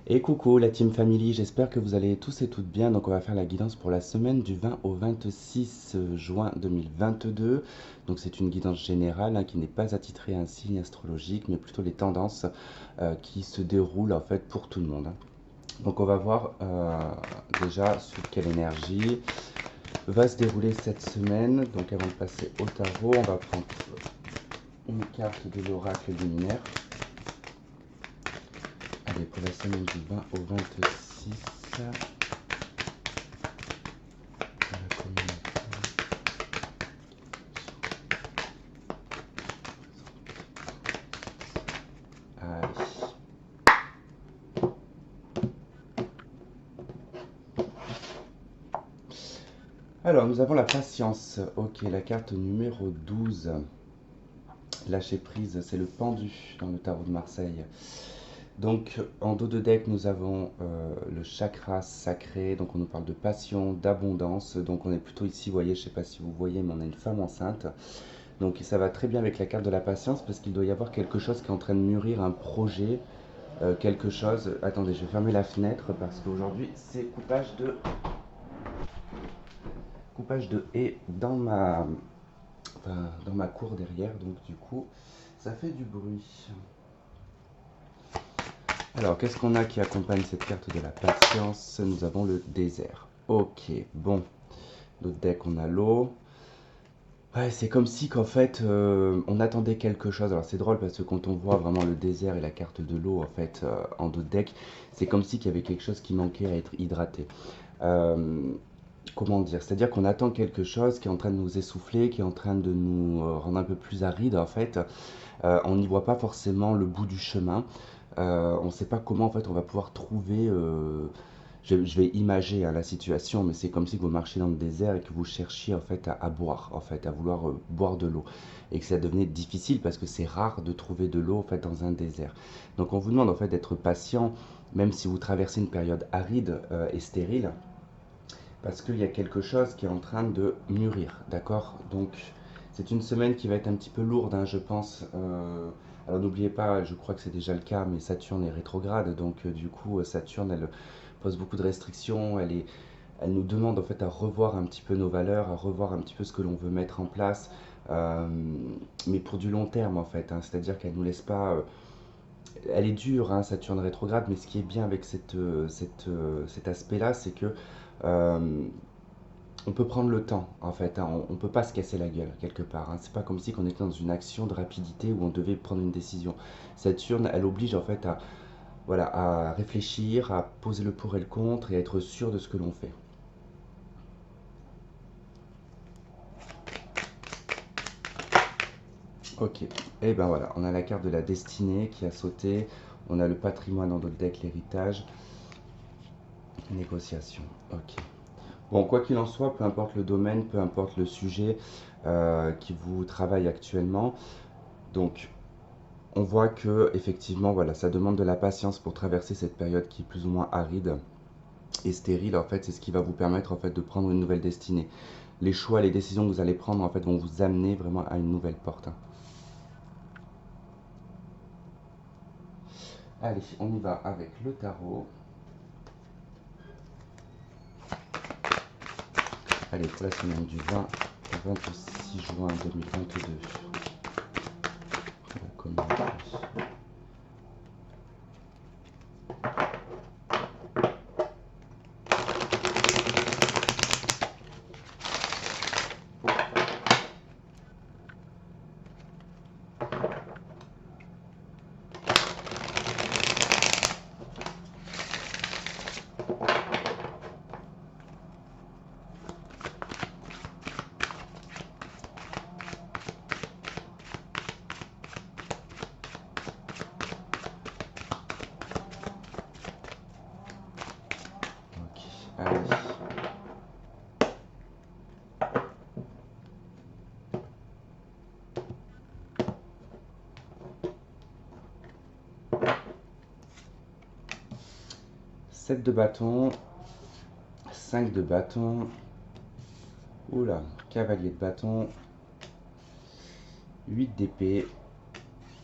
Et coucou la Team Family, j'espère que vous allez tous et toutes bien. Donc on va faire la guidance pour la semaine du 20 au 26 juin 2022. Donc c'est une guidance générale qui n'est pas attitrée à un signe astrologique, mais plutôt les tendances qui se déroulent en fait pour tout le monde. Donc on va voir déjà sur quelle énergie va se dérouler cette semaine. Donc avant de passer au tarot, on va prendre une carte de l'oracle luminaire. Allez, pour la semaine du 20 au 26. Allez. Alors, nous avons la patience. Ok, la carte numéro 12. Lâcher prise, c'est le pendu dans le tarot de Marseille. Donc, en dos de deck, nous avons le chakra sacré. Donc, on nous parle de passion, d'abondance. Donc, on est plutôt ici, vous voyez, je ne sais pas si vous voyez, mais on a une femme enceinte. Donc, ça va très bien avec la carte de la patience parce qu'il doit y avoir quelque chose qui est en train de mûrir, un projet, quelque chose. Attendez, je vais fermer la fenêtre parce qu'aujourd'hui, c'est coupage de haies dans ma cour derrière. Donc, du coup, ça fait du bruit. Alors, qu'est-ce qu'on a qui accompagne cette carte de la patience? Nous avons le désert. Ok, bon. Notre deck, on a l'eau. Ouais, c'est comme si qu'en fait, on attendait quelque chose. Alors, c'est drôle parce que quand on voit vraiment le désert et la carte de l'eau, en fait, en dos de deck, c'est comme si qu'il y avait quelque chose qui manquait à être hydraté. Euh, Comment dire? C'est-à-dire qu'on attend quelque chose qui est en train de nous essouffler, qui est en train de nous rendre un peu plus aride, en fait. On n'y voit pas forcément le bout du chemin. On ne sait pas comment en fait on va pouvoir trouver. Je vais imager la situation, mais c'est comme si vous marchiez dans le désert et que vous cherchiez en fait à boire, en fait, à vouloir boire de l'eau, et que ça devenait difficile parce que c'est rare de trouver de l'eau en fait dans un désert. Donc on vous demande en fait d'être patient, même si vous traversez une période aride et stérile, parce qu'il y a quelque chose qui est en train de mûrir, d'accord? Donc c'est une semaine qui va être un petit peu lourde, je pense. Alors n'oubliez pas, je crois que c'est déjà le cas, mais Saturne est rétrograde, donc du coup Saturne, elle pose beaucoup de restrictions, elle nous demande en fait à revoir un petit peu nos valeurs, à revoir un petit peu ce que l'on veut mettre en place, euh, mais pour du long terme en fait, c'est-à-dire qu'elle nous laisse pas. Elle est dure, Saturne rétrograde, mais ce qui est bien avec cet aspect-là, c'est que euh, on peut prendre le temps, en fait. On peut pas se casser la gueule, quelque part. C'est pas comme si on était dans une action de rapidité où on devait prendre une décision. Saturne, elle oblige, en fait, voilà, à réfléchir, à poser le pour et le contre et à être sûr de ce que l'on fait. Ok. Et ben voilà, on a la carte de la destinée qui a sauté. On a le patrimoine dans notre deck, l'héritage, négociation. Ok. Bon, quoi qu'il en soit, peu importe le domaine, peu importe le sujet qui vous travaille actuellement, donc on voit que effectivement, voilà, ça demande de la patience pour traverser cette période qui est plus ou moins aride et stérile. En fait, c'est ce qui va vous permettre en fait de prendre une nouvelle destinée. Les choix, les décisions que vous allez prendre en fait vont vous amener vraiment à une nouvelle porte. Allez, on y va avec le tarot. Allez, pour la semaine du 20 au 26 juin 2022. La communauté. Ok, allez. 7 de bâton, 5 de bâton, oula, cavalier de bâton, 8 d'épée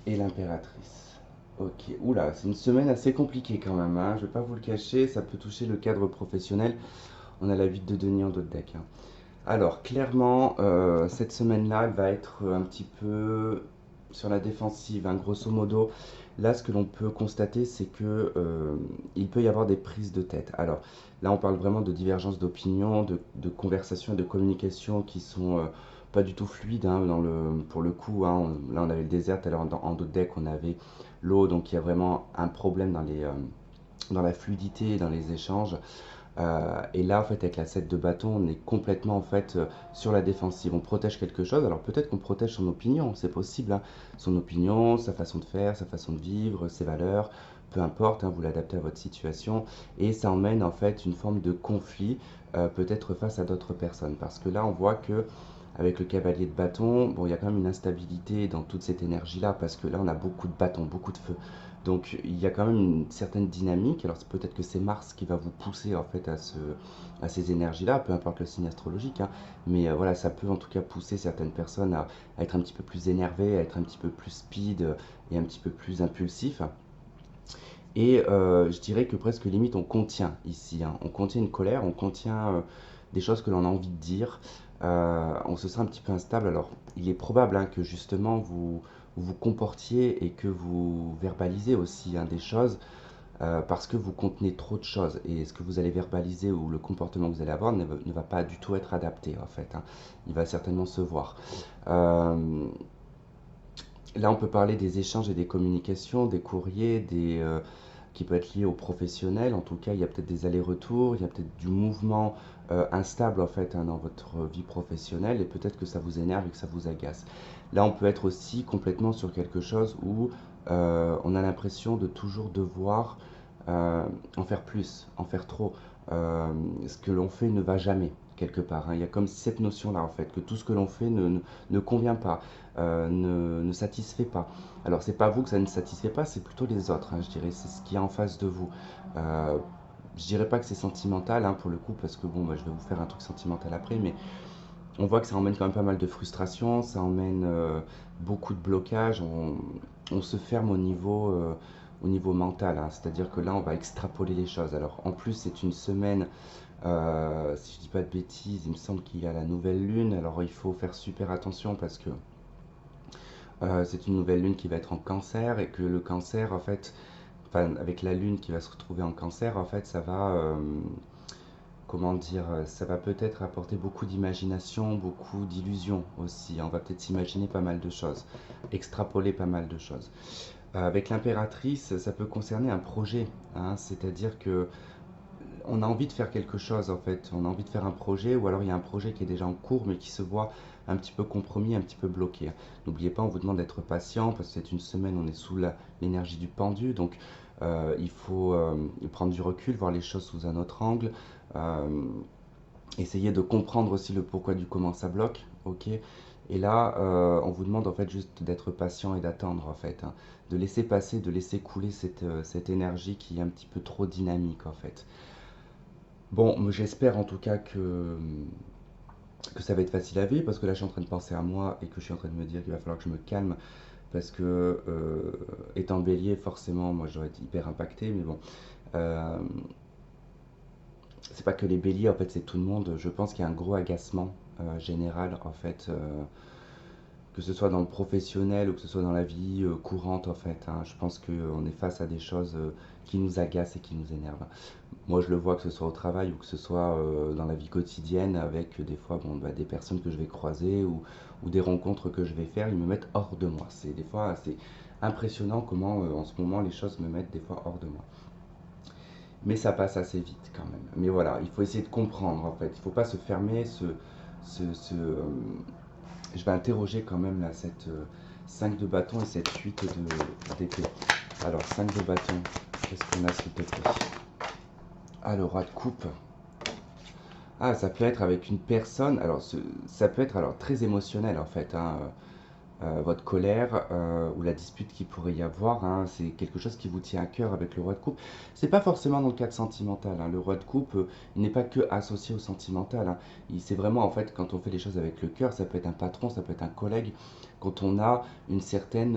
et l'impératrice. Ok, oula, c'est une semaine assez compliquée quand même, hein. Je vais pas vous le cacher, ça peut toucher le cadre professionnel. On a la 8 de denier en dos de deck, hein. Alors, clairement, cette semaine-là, elle va être un petit peu sur la défensive, hein. Grosso modo, là, ce que l'on peut constater, c'est que il peut y avoir des prises de tête. Alors, là, on parle vraiment de divergences d'opinion, de conversations et de communication qui sont pas du tout fluides, hein, pour le coup, hein. Là, on avait le désert, alors en dos de deck, on avait l'eau, donc il y a vraiment un problème dans la fluidité et dans les échanges. Et là, en fait, avec la 7 de bâton, on est complètement en fait sur la défensive. On protège quelque chose. Alors peut-être qu'on protège son opinion, c'est possible, hein. Son opinion, sa façon de faire, sa façon de vivre, ses valeurs, peu importe, hein, vous l'adaptez à votre situation. Et ça emmène en fait une forme de conflit, peut-être face à d'autres personnes. Parce que là, on voit que avec le cavalier de bâton, bon, il y a quand même une instabilité dans toute cette énergie-là, parce que là, on a beaucoup de bâtons, beaucoup de feu. Donc, il y a quand même une certaine dynamique. Alors, c'est peut-être que c'est Mars qui va vous pousser, en fait, à ces énergies-là, peu importe le signe astrologique, hein. Mais voilà, ça peut en tout cas pousser certaines personnes à être un petit peu plus énervées, à être un petit peu plus speed et un petit peu plus impulsif. Et je dirais que presque limite on contient ici, hein. On contient une colère, on contient des choses que l'on a envie de dire. On se sent un petit peu instable. Alors il est probable, hein, que justement vous vous comportiez et que vous verbalisez aussi, hein, des choses parce que vous contenez trop de choses. Et ce que vous allez verbaliser ou le comportement que vous allez avoir ne va pas du tout être adapté en fait, hein. Il va certainement se voir. Euh, Là, on peut parler des échanges et des communications, des courriers, qui peut être lié aux professionnels. En tout cas, il y a peut-être des allers-retours, il y a peut-être du mouvement instable en fait, hein, dans votre vie professionnelle et peut-être que ça vous énerve et que ça vous agace. Là, on peut être aussi complètement sur quelque chose où on a l'impression de toujours devoir euh, en faire plus, en faire trop. Ce que l'on fait ne va jamais quelque part, hein. Il y a comme cette notion-là en fait, que tout ce que l'on fait ne convient pas, ne satisfait pas. Alors c'est pas vous que ça ne satisfait pas, c'est plutôt les autres, hein, je dirais, c'est ce qui est en face de vous. Euh, je dirais pas que c'est sentimental, hein, pour le coup, parce que bon, bah, je vais vous faire un truc sentimental après, mais on voit que ça emmène quand même pas mal de frustration, ça emmène beaucoup de blocages, on se ferme au niveau mental, hein. C'est-à-dire que là, on va extrapoler les choses. Alors en plus, c'est une semaine, si je dis pas de bêtises, il me semble qu'il y a la nouvelle lune, alors il faut faire super attention parce que c'est une nouvelle lune qui va être en cancer et que le cancer, en fait, enfin, avec la lune qui va se retrouver en cancer, en fait, ça va, comment dire, ça va peut-être apporter beaucoup d'imagination, beaucoup d'illusions aussi. On va peut-être s'imaginer pas mal de choses, extrapoler pas mal de choses. Avec l'impératrice, ça peut concerner un projet, hein, c'est-à-dire que on a envie de faire quelque chose en fait, on a envie de faire un projet ou alors il y a un projet qui est déjà en cours mais qui se voit un petit peu compromis, un petit peu bloqué. N'oubliez pas, on vous demande d'être patient parce que c'est une semaine, on est sous l'énergie du pendu, donc il faut prendre du recul, voir les choses sous un autre angle, euh, essayer de comprendre aussi le pourquoi du comment ça bloque, ok. Et là, on vous demande en fait juste d'être patient et d'attendre en fait, hein, de laisser passer, de laisser couler cette énergie qui est un petit peu trop dynamique en fait. Bon, j'espère en tout cas que ça va être facile à vivre parce que là je suis en train de penser à moi et que je suis en train de me dire qu'il va falloir que je me calme parce que étant bélier forcément moi j'aurais été hyper impacté mais bon, euh, c'est pas que les béliers en fait c'est tout le monde. Je pense qu'il y a un gros agacement général en fait, que ce soit dans le professionnel ou que ce soit dans la vie courante en fait, hein. Je pense qu'on est face à des choses qui nous agacent et qui nous énervent. Moi, je le vois que ce soit au travail ou que ce soit dans la vie quotidienne avec des fois bon, bah, des personnes que je vais croiser ou des rencontres que je vais faire, ils me mettent hors de moi. C'est des fois assez impressionnant comment en ce moment les choses me mettent des fois hors de moi. Mais ça passe assez vite quand même. Mais voilà, il faut essayer de comprendre en fait. Il ne faut pas se fermer, je vais interroger quand même là cette 5 de bâton et cette 8 d'épée. Alors 5 de bâton, qu'est-ce qu'on a s'il te plaît? Ah, le roi de coupe. Ah, ça peut être avec une personne. Alors, ça peut être alors très émotionnel en fait, hein. votre colère ou la dispute qu'il pourrait y avoir, hein, c'est quelque chose qui vous tient à cœur avec le roi de coupe. C'est pas forcément dans le cadre sentimental, hein. Le roi de coupe, il n'est pas que associé au sentimental, hein. C'est vraiment en fait quand on fait les choses avec le cœur, ça peut être un patron, ça peut être un collègue, quand on a une certaine,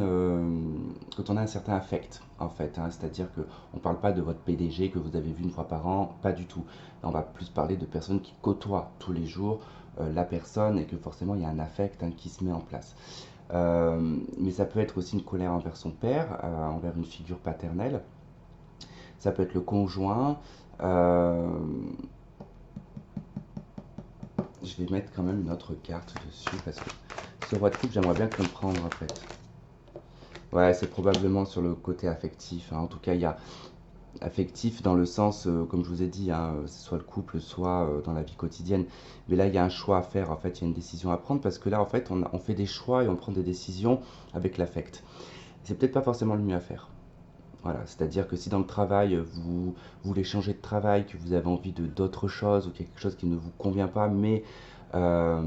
quand on a un certain affect en fait, hein. C'est-à-dire que on parle pas de votre PDG que vous avez vu une fois par an, pas du tout. Là, on va plus parler de personnes qui côtoient tous les jours la personne et que forcément il y a un affect, hein, qui se met en place. Mais ça peut être aussi une colère envers son père, envers une figure paternelle. Ça peut être le conjoint. Euh, je vais mettre quand même une autre carte dessus parce que ce roi de coupe, j'aimerais bien comprendre en fait. Ouais, c'est probablement sur le côté affectif, hein. En tout cas, il y a affectif dans le sens, comme je vous ai dit, hein, c'est soit le couple, soit dans la vie quotidienne. Mais là, il y a un choix à faire, en fait, il y a une décision à prendre parce que là, en fait, on fait des choix et on prend des décisions avec l'affect. C'est peut-être pas forcément le mieux à faire. Voilà, c'est-à-dire que si dans le travail, vous voulez changer de travail, que vous avez envie de d'autres choses ou quelque chose qui ne vous convient pas, mais euh,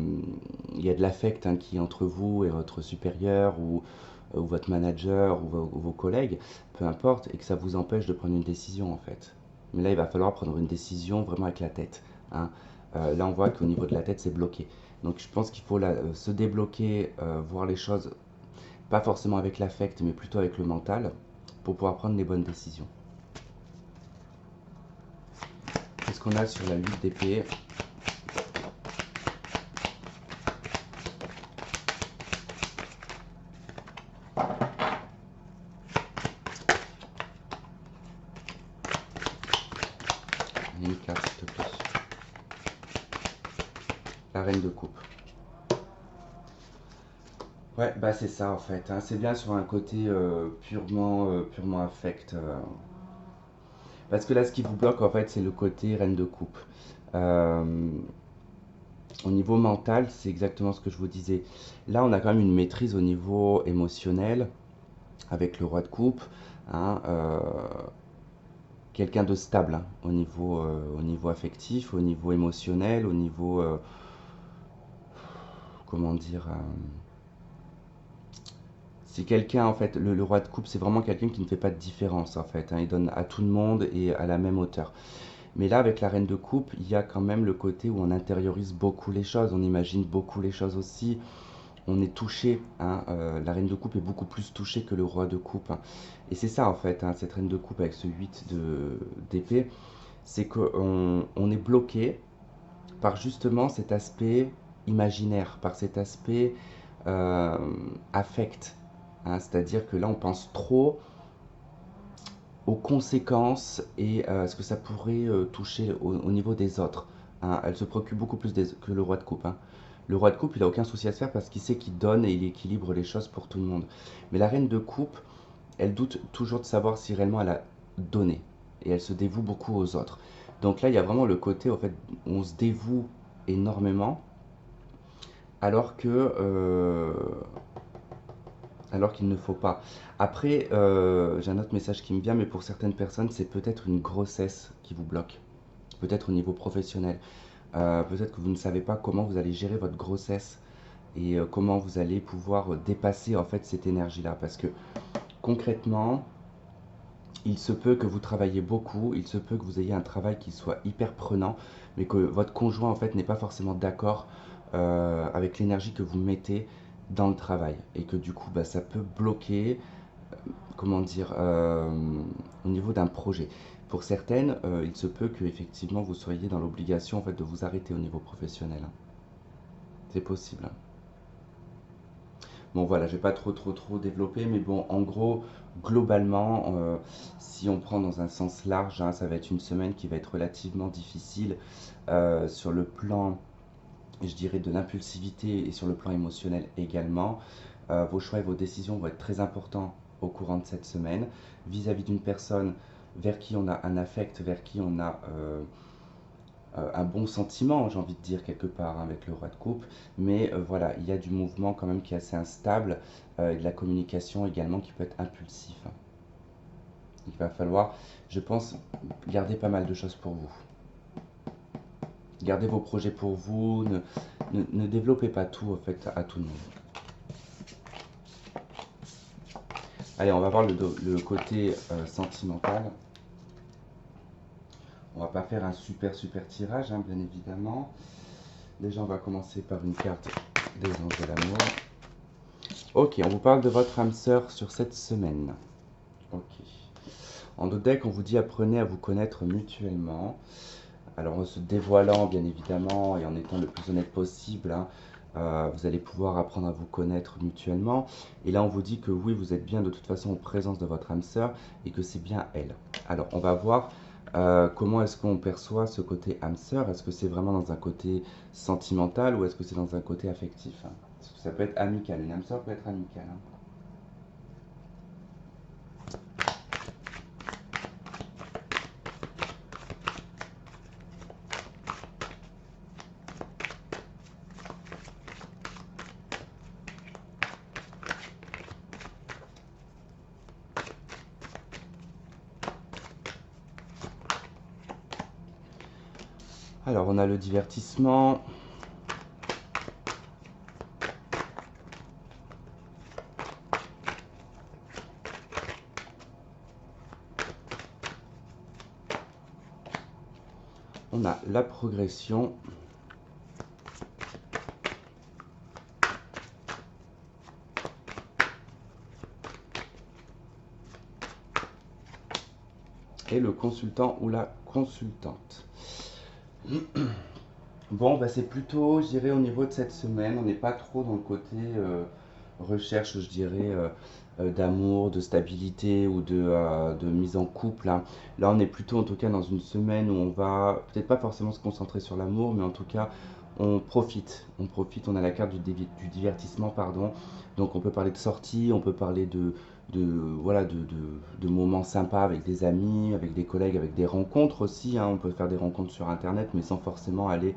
il y a de l'affect, hein, qui est entre vous et votre supérieur ou votre manager ou vos collègues, peu importe, et que ça vous empêche de prendre une décision en fait. Mais là, il va falloir prendre une décision vraiment avec la tête, hein. Là, on voit qu'au niveau de la tête, c'est bloqué. Donc, je pense qu'il faut se débloquer, voir les choses pas forcément avec l'affect, mais plutôt avec le mental, pour pouvoir prendre les bonnes décisions. Qu'est-ce qu'on a sur la 8 d'épée? Une carte, s'il te plaît. La reine de coupe. Ouais, bah c'est ça en fait, hein. C'est bien sur un côté purement affect. Parce que là, ce qui vous bloque en fait, c'est le côté reine de coupe. Euh, Au niveau mental, c'est exactement ce que je vous disais. Là, on a quand même une maîtrise au niveau émotionnel avec le roi de coupe, hein, quelqu'un de stable, hein, au niveau affectif, au niveau émotionnel, au niveau, comment dire, c'est quelqu'un en fait, le roi de coupe, c'est vraiment quelqu'un qui ne fait pas de différence en fait, hein. Il donne à tout le monde et à la même hauteur. Mais là, avec la reine de coupe, il y a quand même le côté où on intériorise beaucoup les choses, on imagine beaucoup les choses aussi, on est touché, hein, la reine de coupe est beaucoup plus touchée que le roi de coupe, hein. Et c'est ça en fait, hein, cette reine de coupe avec ce 8 d'épée, c'est qu'on est bloqué par justement cet aspect imaginaire, par cet aspect euh, affect, hein. C'est-à-dire que là, on pense trop aux conséquences et à ce que ça pourrait toucher au niveau des autres, hein. Elle se préoccupe beaucoup plus que le roi de coupe, hein. Le roi de coupe, il n'a aucun souci à se faire parce qu'il sait qu'il donne et il équilibre les choses pour tout le monde. Mais la reine de coupe, elle doute toujours de savoir si réellement elle a donné. Et elle se dévoue beaucoup aux autres. Donc là, il y a vraiment le côté, en fait, où on se dévoue énormément, alors que, alors qu'il ne faut pas. Après, j'ai un autre message qui me vient, mais pour certaines personnes, c'est peut-être une grossesse qui vous bloque. Peut-être au niveau professionnel. Peut-être que vous ne savez pas comment vous allez gérer votre grossesse et comment vous allez pouvoir dépasser en fait cette énergie-là. Parce que concrètement, il se peut que vous travaillez beaucoup, il se peut que vous ayez un travail qui soit hyper prenant, mais que votre conjoint en fait n'est pas forcément d'accord avec l'énergie que vous mettez dans le travail et que du coup bah, ça peut bloquer, comment dire, au niveau d'un projet. Pour certaines, il se peut que effectivement vous soyez dans l'obligation en fait de vous arrêter au niveau professionnel, hein. C'est possible, hein. Bon voilà, je vais pas trop développer, mais bon, en gros, globalement, si on prend dans un sens large, hein, ça va être une semaine qui va être relativement difficile sur le plan, je dirais, de l'impulsivité et sur le plan émotionnel également. Vos choix et vos décisions vont être très importants au courant de cette semaine vis-à-vis d'une personne vers qui on a un affect, vers qui on a un bon sentiment, j'ai envie de dire quelque part, hein, avec le roi de coupe, mais voilà, il y a du mouvement quand même qui est assez instable, et de la communication également qui peut être impulsif, hein. Il va falloir, je pense, garder pas mal de choses pour vous. Gardez vos projets pour vous, ne développez pas tout en fait à tout le monde. Allez, on va voir le côté sentimental. On va pas faire un super tirage, hein, bien évidemment. Déjà, on va commencer par une carte des anges de l'amour. Ok, on vous parle de votre âme sœur sur cette semaine. Ok. En d'autres decks, on vous dit apprenez à vous connaître mutuellement. Alors en se dévoilant bien évidemment et en étant le plus honnête possible, hein, vous allez pouvoir apprendre à vous connaître mutuellement. Et là on vous dit que oui, vous êtes bien de toute façon en présence de votre âme sœur et que c'est bien elle. Alors on va voir comment est-ce qu'on perçoit ce côté âme sœur. Est-ce que c'est vraiment dans un côté sentimental ou est-ce que c'est dans un côté affectif, hein? Parce que ça peut être amical, une âme sœur peut être amicale, hein. Alors on a le divertissement. On a la progression. Et le consultant ou la consultante. Bon, bah c'est plutôt, je dirais, au niveau de cette semaine, on n'est pas trop dans le côté recherche, je dirais, d'amour, de stabilité ou de mise en couple, hein. Là, on est plutôt, en tout cas, dans une semaine où on va peut-être pas forcément se concentrer sur l'amour, mais en tout cas, on profite, on a la carte du divertissement, pardon. Donc, on peut parler de sortie, on peut parler voilà, de moments sympas avec des amis, avec des collègues, avec des rencontres aussi, hein. On peut faire des rencontres sur Internet, mais sans forcément aller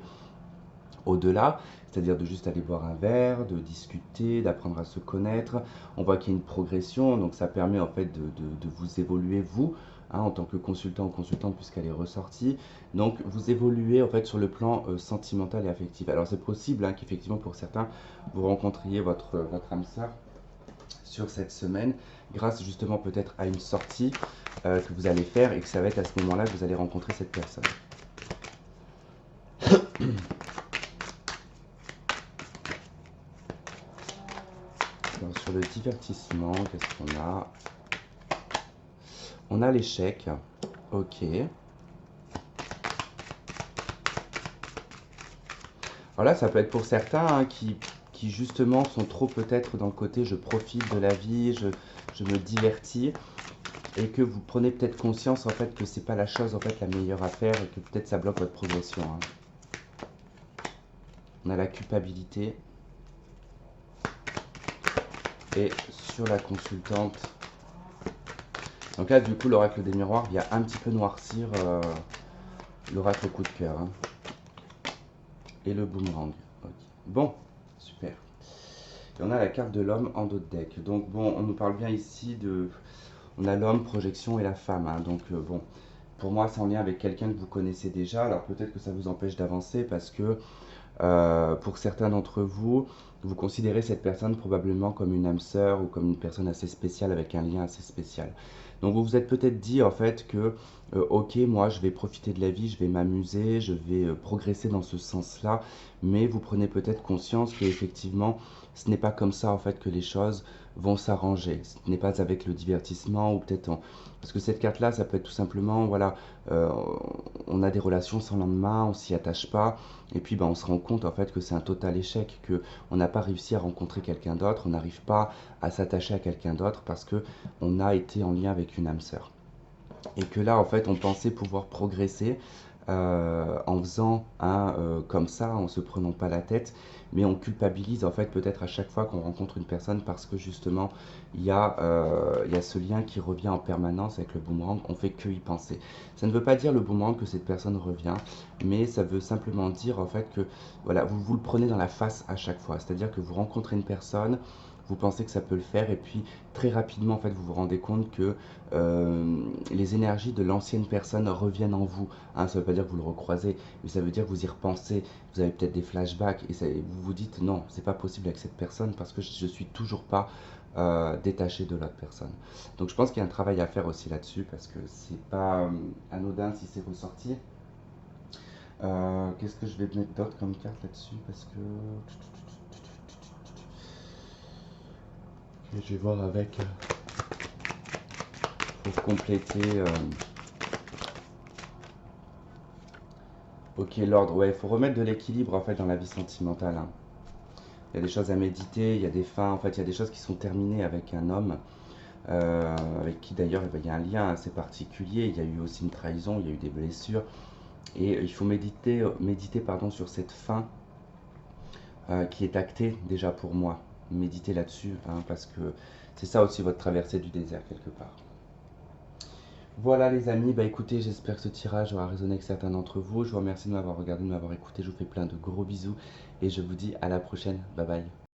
au-delà, c'est-à-dire de juste aller boire un verre, de discuter, d'apprendre à se connaître. On voit qu'il y a une progression, donc ça permet en fait de vous évoluer, vous, hein, en tant que consultant ou consultante, puisqu'elle est ressortie. Donc vous évoluez en fait sur le plan sentimental et affectif. Alors c'est possible, hein, qu'effectivement pour certains, vous rencontriez votre âme sœur sur cette semaine, grâce justement peut-être à une sortie que vous allez faire et que ça va être à ce moment-là que vous allez rencontrer cette personne. Alors, sur le divertissement, qu'est-ce qu'on a? On a l'échec. Ok. Alors là, ça peut être pour certains, hein, qui justement sont trop peut-être dans le côté je profite de la vie, je me divertis, et que vous prenez peut-être conscience en fait que c'est pas la chose en fait la meilleure à faire et que peut-être ça bloque votre progression, hein. On a la culpabilité. Et sur la consultante. Donc là, du coup, l'oracle des miroirs vient un petit peu noircir l'oracle coup de cœur, hein. Et le boomerang. Ok. Bon, super. Et on a la carte de l'homme en dos de deck. Donc bon, on nous parle bien ici de... On a l'homme, projection et la femme, hein. Donc bon, pour moi, c'est en lien avec quelqu'un que vous connaissez déjà. Alors peut-être que ça vous empêche d'avancer parce que pour certains d'entre vous, vous considérez cette personne probablement comme une âme sœur ou comme une personne assez spéciale avec un lien assez spécial. Donc vous vous êtes peut-être dit en fait que ok, moi je vais profiter de la vie, je vais m'amuser, je vais progresser dans ce sens-là, mais vous prenez peut-être conscience que effectivement ce n'est pas comme ça en fait que les choses vont s'arranger. Ce n'est pas avec le divertissement ou peut-être parce que cette carte-là, ça peut être tout simplement voilà, euh, on a des relations sans lendemain, on s'y attache pas. Et puis, on se rend compte en fait que c'est un total échec, que on n'a pas réussi à rencontrer quelqu'un d'autre, on n'arrive pas à s'attacher à quelqu'un d'autre parce que on a été en lien avec une âme sœur. Et que là, en fait, on pensait pouvoir progresser en faisant comme ça, en se prenant pas la tête, mais on culpabilise en fait peut-être à chaque fois qu'on rencontre une personne parce que justement il y a ce lien qui revient en permanence avec le boomerang, on fait que y penser. Ça ne veut pas dire le boomerang que cette personne revient, mais ça veut simplement dire en fait que voilà, vous le prenez dans la face à chaque fois, c'est-à-dire que vous rencontrez une personne, vous pensez que ça peut le faire et puis très rapidement en fait vous vous rendez compte que les énergies de l'ancienne personne reviennent en vous, hein. Ça ne veut pas dire que vous le recroisez, mais ça veut dire que vous y repensez, vous avez peut-être des flashbacks et vous vous dites non, c'est pas possible avec cette personne parce que je suis toujours pas détaché de l'autre personne. Donc je pense qu'il y a un travail à faire aussi là-dessus parce que c'est pas anodin si c'est ressorti. Qu'est-ce que je vais mettre d'autre comme carte là-dessus parce que ok, je vais voir avec pour compléter. Ok, l'ordre. Ouais, il faut remettre de l'équilibre en fait dans la vie sentimentale, hein. Il y a des choses à méditer, il y a des fins, en fait, il y a des choses qui sont terminées avec un homme, avec qui d'ailleurs eh ben, il y a un lien assez particulier. Il y a eu aussi une trahison, il y a eu des blessures. Et il faut méditer pardon, sur cette fin qui est actée déjà pour moi. Méditer là-dessus, hein, parce que c'est ça aussi votre traversée du désert quelque part. Voilà les amis, bah écoutez, j'espère que ce tirage aura résonné avec certains d'entre vous. Je vous remercie de m'avoir regardé, de m'avoir écouté. Je vous fais plein de gros bisous et je vous dis à la prochaine. Bye bye.